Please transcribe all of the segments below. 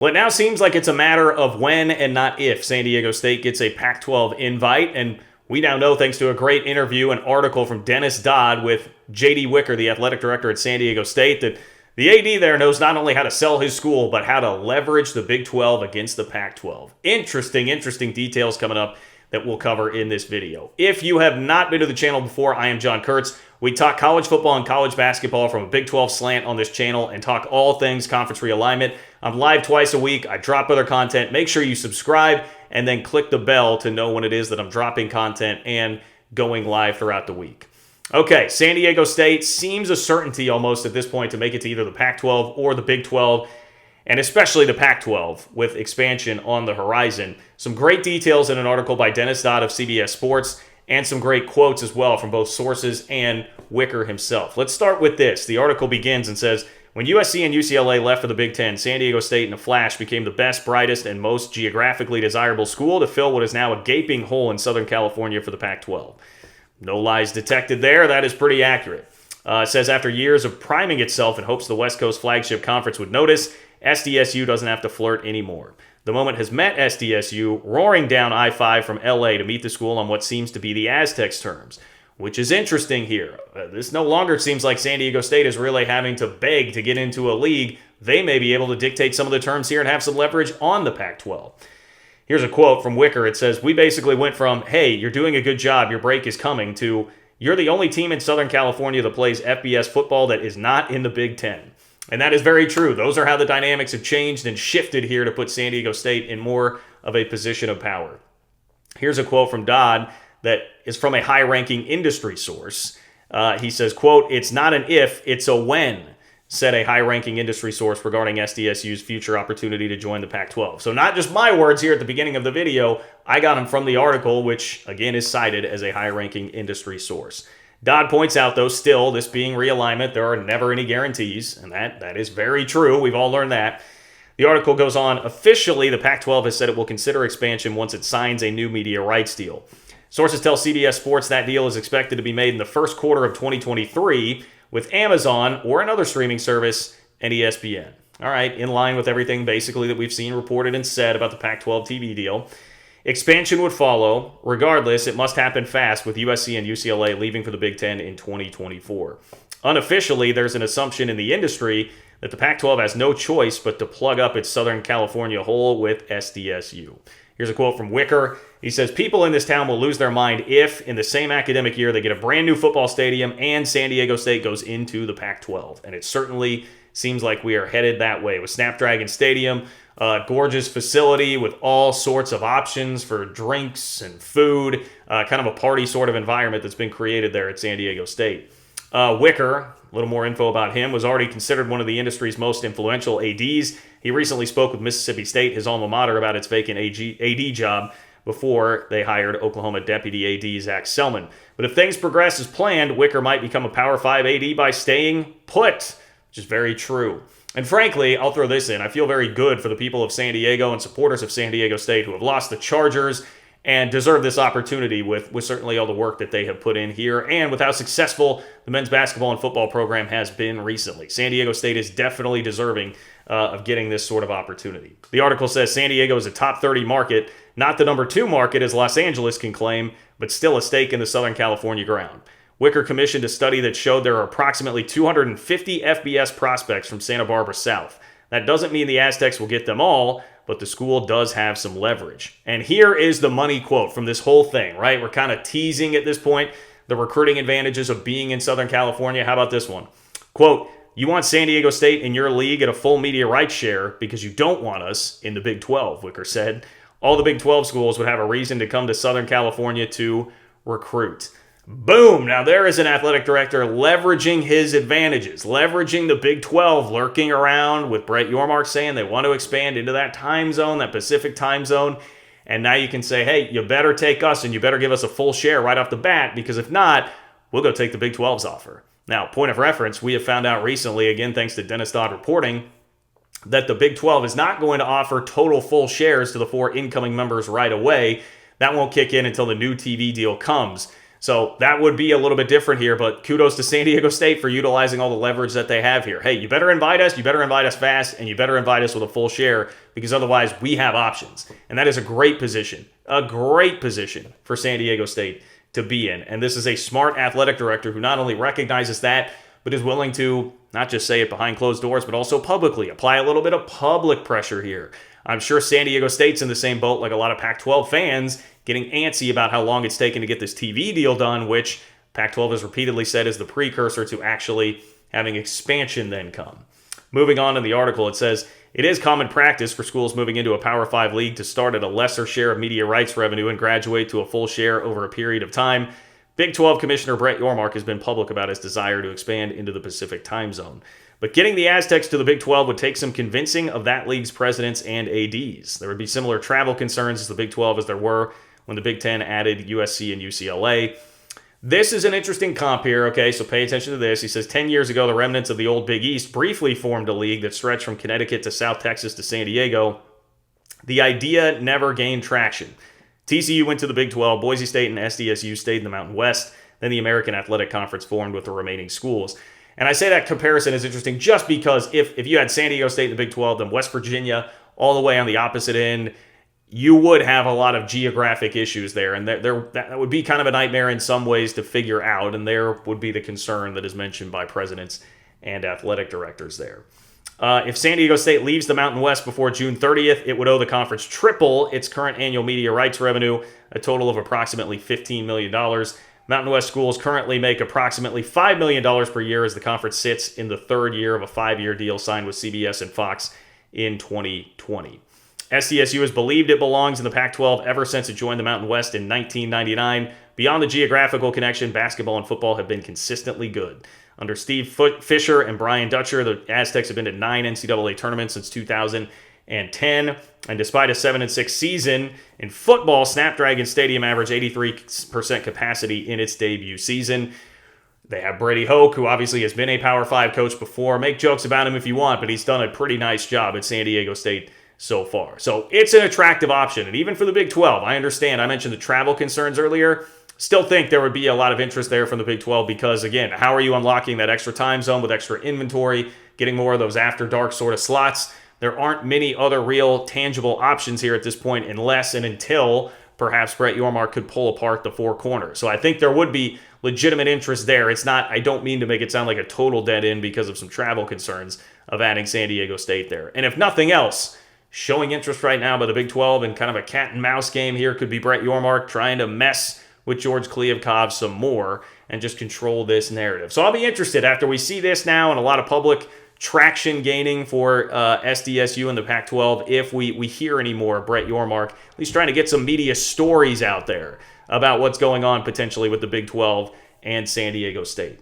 Well, it now seems like it's a matter of when and not if San Diego State gets a Pac-12 invite, and we now know, thanks to a great interview and article from Dennis Dodd with JD Wicker, the athletic director at San Diego State, that the AD there knows not only how to sell his school, but how to leverage the Big 12 against the Pac-12. Interesting details coming up that we'll cover in this video. If you have not been to the channel before, I am John Kurtz. We talk college football and college basketball from a Big 12 slant on this channel and talk all things conference realignment. I'm live twice a week. I drop other content. Make sure you subscribe and then click the bell to know when it is that I'm dropping content and going live throughout the week. Okay, San Diego State seems a certainty almost at this point to make it to either the Pac-12 or the Big 12, and especially the Pac-12 with expansion on the horizon. Some great details in an article by Dennis Dodd of CBS Sports, and some great quotes as well from both sources and Wicker himself. Let's start with this. The article begins and says, when USC and UCLA left for the Big Ten, San Diego State in a flash became the best, brightest, and most geographically desirable school to fill what is now a gaping hole in Southern California for the Pac-12. No lies detected there. That is pretty accurate. It says after years of priming itself in hopes the West Coast flagship conference would notice, SDSU doesn't have to flirt anymore. The moment has met SDSU, roaring down I-5 from LA to meet the school on what seems to be the Aztecs terms, which is interesting here. This no longer seems like San Diego State is really having to beg to get into a league. They may be able to dictate some of the terms here and have some leverage on the Pac-12. Here's a quote from Wicker. It says, we basically went from, hey, you're doing a good job, your break is coming, to you're the only team in Southern California that plays FBS football that is not in the Big Ten. And that is very true. Those are how the dynamics have changed and shifted here to put San Diego State in more of a position of power. Here's a quote from Dodd that is from a high-ranking industry source. He says, quote, it's not an if, it's a when, said a high-ranking industry source regarding SDSU's future opportunity to join the Pac-12. So not just my words here at the beginning of the video, I got them from the article, which again is cited as a high-ranking industry source. Dodd points out, though, still, this being realignment, there are never any guarantees, and that is very true. We've all learned that. The article goes on, officially, the Pac-12 has said it will consider expansion once it signs a new media rights deal. Sources tell CBS Sports that deal is expected to be made in the first quarter of 2023 with Amazon or another streaming service and ESPN. All right, in line with everything basically that we've seen reported and said about the Pac-12 TV deal. Expansion would follow. Regardless, it must happen fast with USC and UCLA leaving for the Big Ten in 2024. Unofficially, there's an assumption in the industry that the Pac-12 has no choice but to plug up its Southern California hole with SDSU. Here's a quote from Wicker. He says, people in this town will lose their mind if, in the same academic year, they get a brand new football stadium and San Diego State goes into the Pac-12. And it certainly seems like we are headed that way with Snapdragon Stadium, a gorgeous facility with all sorts of options for drinks and food, kind of a party sort of environment that's been created there at San Diego State. Wicker, a little more info about him, was already considered one of the industry's most influential ADs. He recently spoke with Mississippi State, his alma mater, about its vacant AD job before they hired Oklahoma Deputy AD Zach Selman. But if things progress as planned, Wicker might become a Power 5 AD by staying put, which is very true. And frankly, I'll throw this in. I feel very good for the people of San Diego and supporters of San Diego State who have lost the Chargers and deserve this opportunity with certainly all the work that they have put in here and with how successful the men's basketball and football program has been recently. San Diego State is definitely deserving of getting this sort of opportunity. The article says San Diego is a top 30 market, not the number 2 market as Los Angeles can claim, but still a stake in the Southern California ground. Wicker commissioned a study that showed there are approximately 250 FBS prospects from Santa Barbara South. That doesn't mean the Aztecs will get them all, but the school does have some leverage. And here is the money quote from this whole thing, right? We're kind of teasing at this point the recruiting advantages of being in Southern California. How about this one? Quote, you want San Diego State in your league at a full media rights share because you don't want us in the Big 12, Wicker said. All the Big 12 schools would have a reason to come to Southern California to recruit. Boom! Now there is an athletic director leveraging his advantages, leveraging the Big 12, lurking around with Brett Yormark saying they want to expand into that time zone, that Pacific time zone. And now you can say, hey, you better take us and you better give us a full share right off the bat, because if not, we'll go take the Big 12's offer. Now, point of reference, we have found out recently, again, thanks to Dennis Dodd reporting, that the Big 12 is not going to offer total full shares to the 4 incoming members right away. That won't kick in until the new TV deal comes. So that would be a little bit different here, but kudos to San Diego State for utilizing all the leverage that they have here. Hey, you better invite us fast, and you better invite us with a full share, because otherwise we have options. And that is a great position for San Diego State to be in. And this is a smart athletic director who not only recognizes that, but is willing to not just say it behind closed doors, but also publicly apply a little bit of public pressure here. I'm sure San Diego State's in the same boat like a lot of Pac-12 fans, getting antsy about how long it's taken to get this TV deal done, which Pac-12 has repeatedly said is the precursor to actually having expansion then come. Moving on in the article, it says, it is common practice for schools moving into a Power 5 league to start at a lesser share of media rights revenue and graduate to a full share over a period of time. Big 12 Commissioner Brett Yormark has been public about his desire to expand into the Pacific time zone. But getting the Aztecs to the Big 12 would take some convincing of that league's presidents and ADs. There would be similar travel concerns as the Big 12 as there were when the Big 10 added USC and UCLA. This is an interesting comp here, okay, so pay attention to this. He says 10 years ago, the remnants of the old Big East briefly formed a league that stretched from Connecticut to South Texas to San Diego. The idea never gained traction. TCU went to the Big 12, Boise State and SDSU stayed in the Mountain West, then the American Athletic Conference formed with the remaining schools. And I say that comparison is interesting just because if you had San Diego State in the Big 12, then West Virginia all the way on the opposite end, you would have a lot of geographic issues there. And that would be kind of a nightmare in some ways to figure out. And there would be the concern that is mentioned by presidents and athletic directors there. If San Diego State leaves the Mountain West before June 30th, it would owe the conference triple its current annual media rights revenue, a total of approximately $15 million. Mountain West schools currently make approximately $5 million per year as the conference sits in the third year of a 5-year deal signed with CBS and Fox in 2020. SDSU has believed it belongs in the Pac-12 ever since it joined the Mountain West in 1999. Beyond the geographical connection, basketball and football have been consistently good. Under Steve Fisher and Brian Dutcher, the Aztecs have been to 9 NCAA tournaments since 2010. And despite a 7-6 season in football, Snapdragon Stadium averaged 83% capacity in its debut season. They have Brady Hoke, who obviously has been a Power 5 coach before. Make jokes about him if you want, but he's done a pretty nice job at San Diego State so far. So it's an attractive option. And even for the Big 12, I understand. I mentioned the travel concerns earlier. Still think there would be a lot of interest there from the Big 12 because, again, how are you unlocking that extra time zone with extra inventory, getting more of those after dark sort of slots? There aren't many other real tangible options here at this point unless and until perhaps Brett Yormark could pull apart the four corners. So I think there would be legitimate interest there. It's not, I don't mean to make it sound like a total dead end because of some travel concerns of adding San Diego State there. And if nothing else, showing interest right now by the Big 12 and kind of a cat and mouse game here could be Brett Yormark trying to mess with George Kliavkov some more and just control this narrative. So I'll be interested after we see this now and a lot of public traction gaining for SDSU and the Pac-12 if we hear any more of Brett Yormark, at least trying to get some media stories out there about what's going on potentially with the Big 12 and San Diego State.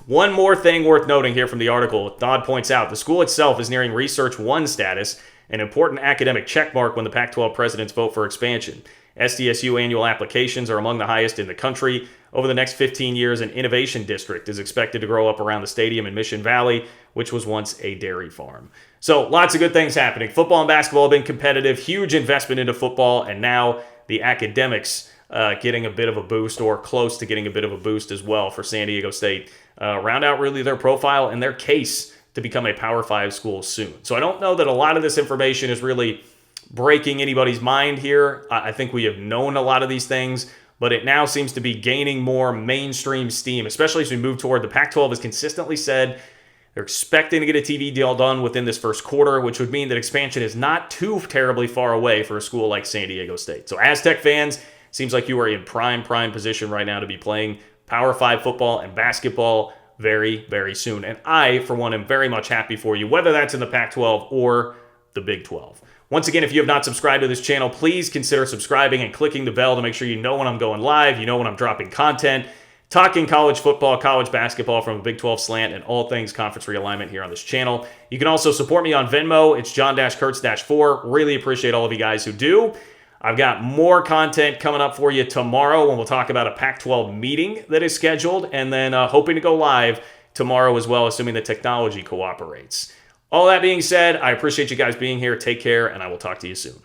One more thing worth noting here from the article, Dodd points out, the school itself is nearing Research 1 status, an important academic checkmark when the Pac-12 presidents vote for expansion. SDSU annual applications are among the highest in the country. Over the next 15 years, an innovation district is expected to grow up around the stadium in Mission Valley, which was once a dairy farm. So lots of good things happening. Football and basketball have been competitive, huge investment into football, and now the academics getting a bit of a boost or close to getting a bit of a boost as well for San Diego State. Round out really their profile and their case to become a Power 5 school soon. So I don't know that a lot of this information is really breaking anybody's mind here. I think we have known a lot of these things, but it now seems to be gaining more mainstream steam, especially as we move toward the Pac-12 has consistently said they're expecting to get a TV deal done within this first quarter, which would mean that expansion is not too terribly far away for a school like San Diego State. So Aztec fans, seems like you are in prime position right now to be playing Power 5 football and basketball very, very soon. And I, for one, am very much happy for you, whether that's in the Pac-12 or the Big 12. Once again, if you have not subscribed to this channel, please consider subscribing and clicking the bell to make sure you know when I'm going live, you know when I'm dropping content, talking college football, college basketball from a Big 12 slant, and all things conference realignment here on this channel. You can also support me on Venmo. It's John-Kurtz-4. Really appreciate all of you guys who do. I've got more content coming up for you tomorrow when we'll talk about a Pac-12 meeting that is scheduled, and then hoping to go live tomorrow as well, assuming the technology cooperates. All that being said, I appreciate you guys being here. Take care, and I will talk to you soon.